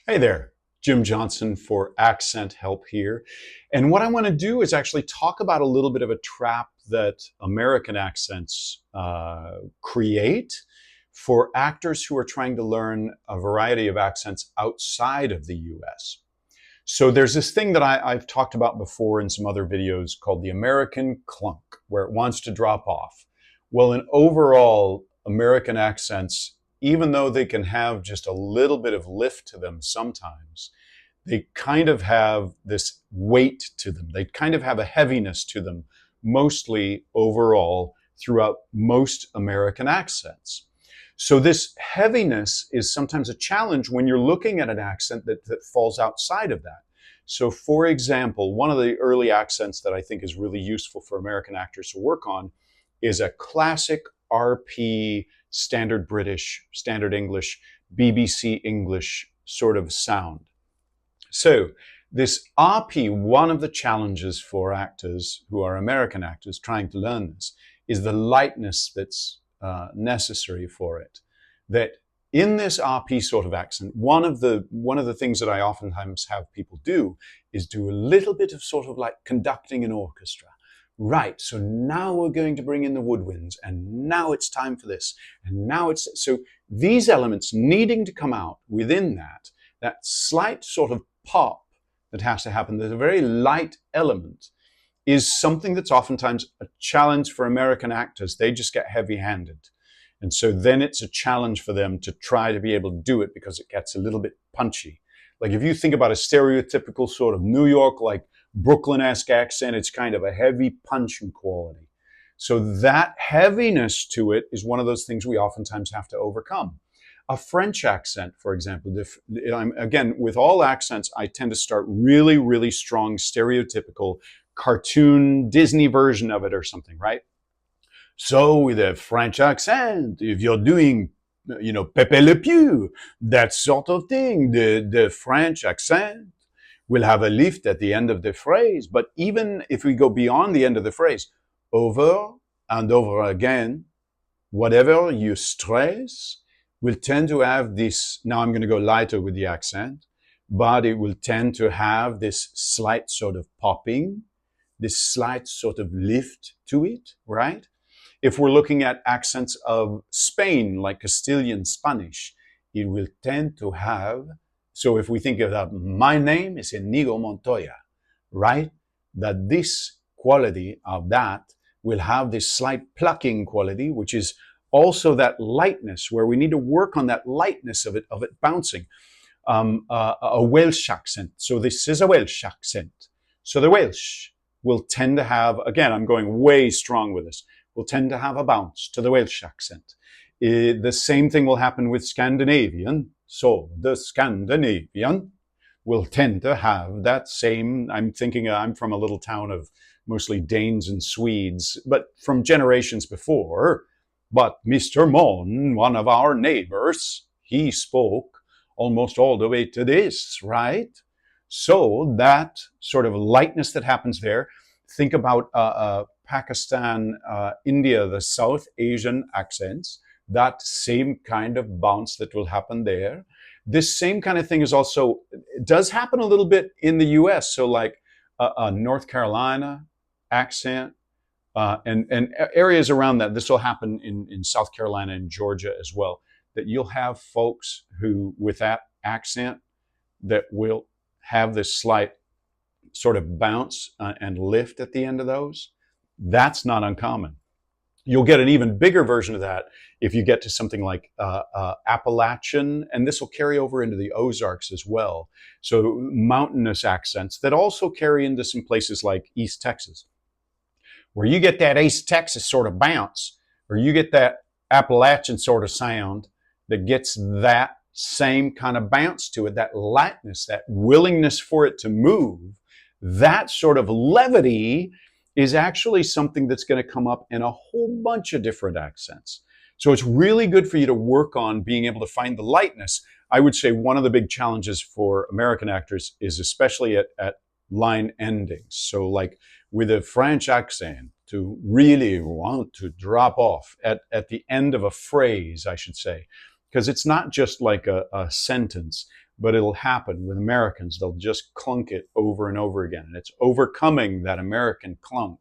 Hey there, Jim Johnson for Accent Help here. And what I want to do is actually talk about a little bit of a trap that American accents create for actors who are trying to learn a variety of accents outside of the US. So there's this thing that I've talked about before in some other videos called the American clunk, where it wants to drop off. Well, in overall, American accents, even though they can have just a little bit of lift to them sometimes, they kind of have this weight to them. They kind of have a heaviness to them, mostly overall throughout most American accents. So this heaviness is sometimes a challenge when you're looking at an accent that falls outside of that. So for example, one of the early accents that I think is really useful for American actors to work on is a classic RP, standard British, standard English, BBC English sort of sound. So this RP, one of the challenges for actors who are American actors trying to learn this, is the lightness that's necessary for it. That in this RP sort of accent, one of the things that I oftentimes have people do is do a little bit of sort of like conducting an orchestra. Right, so now we're going to bring in the woodwinds, and now it's time for this, and now it's so these elements needing to come out within that slight sort of pop that has to happen. There's a very light element is something that's oftentimes a challenge for American actors. They just get heavy-handed. And so then it's a challenge for them to try to be able to do it because it gets a little bit punchy. Like if you think about a stereotypical sort of New York, like Brooklyn-esque accent, it's kind of a heavy punching quality. So that heaviness to it is one of those things we oftentimes have to overcome. A French accent, for example, again, with all accents, I tend to start really, really strong, stereotypical, cartoon Disney version of it or something, right? So with a French accent, if you're doing, Pepe Le Pew, that sort of thing, the French accent will have a lift at the end of the phrase. But even if we go beyond the end of the phrase, over and over again, whatever you stress will tend to have this, now I'm going to go lighter with the accent, but it will tend to have this slight sort of popping, this slight sort of lift to it, right? If we're looking at accents of Spain, like Castilian Spanish, it will tend to have, so if we think of that, my name is Inigo Montoya, right? That this quality of that will have this slight plucking quality, which is also that lightness, where we need to work on that lightness of it bouncing. A Welsh accent. So this is a Welsh accent. So the Welsh will tend to have, again, I'm going way strong with this, will tend to have a bounce to the Welsh accent. The same thing will happen with Scandinavian. So the Scandinavian will tend to have that same, I'm thinking I'm from a little town of mostly Danes and Swedes, but from generations before. But Mr. Mon, one of our neighbors, he spoke almost all the way to this, right? So that sort of lightness that happens there, think about Pakistan, India, the South Asian accents, that same kind of bounce that will happen there. This same kind of thing is also, it does happen a little bit in the US. So like a North Carolina accent, and areas around that. This will happen in South Carolina and Georgia as well, that you'll have folks who, with that accent, that will have this slight sort of bounce and lift at the end of those. That's not uncommon. You'll get an even bigger version of that if you get to something like Appalachian, and this will carry over into the Ozarks as well. So mountainous accents that also carry into some places like East Texas, where you get that East Texas sort of bounce, or you get that Appalachian sort of sound that gets that same kind of bounce to it, that lightness, that willingness for it to move. That sort of levity is actually something that's going to come up in a whole bunch of different accents. So it's really good for you to work on being able to find the lightness. I would say one of the big challenges for American actors is especially at line endings. So like with a French accent, to really want to drop off at the end of a phrase, I should say, because it's not just like a sentence. but it'll happen with Americans. They'll just clunk it over and over again. And it's overcoming that American clunk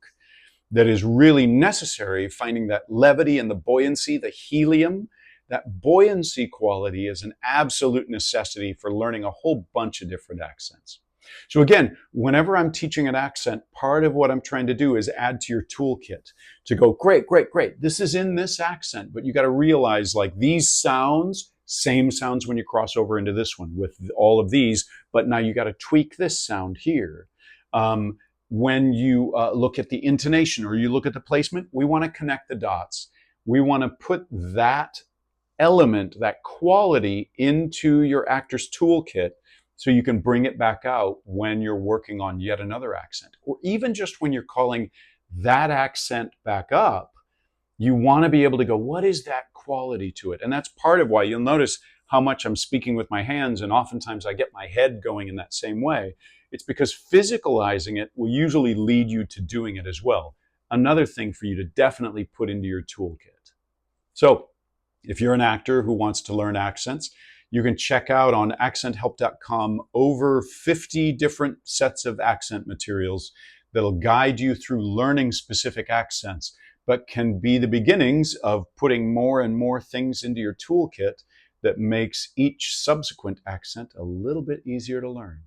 that is really necessary, finding that levity and the buoyancy, the helium. That buoyancy quality is an absolute necessity for learning a whole bunch of different accents. So again, whenever I'm teaching an accent, part of what I'm trying to do is add to your toolkit to go, great, great, great. This is in this accent, but you got to realize like these sounds, same sounds when you cross over into this one with all of these, but now you got to tweak this sound here. When you look at the intonation or you look at the placement, we want to connect the dots. We want to put that element, that quality into your actor's toolkit so you can bring it back out when you're working on yet another accent. Or even just when you're calling that accent back up, you want to be able to go, what is that quality to it? And that's part of why you'll notice how much I'm speaking with my hands, and oftentimes I get my head going in that same way. It's because physicalizing it will usually lead you to doing it as well. Another thing for you to definitely put into your toolkit. So if you're an actor who wants to learn accents, you can check out on accenthelp.com over 50 different sets of accent materials that'll guide you through learning specific accents, but can be the beginnings of putting more and more things into your toolkit that makes each subsequent accent a little bit easier to learn.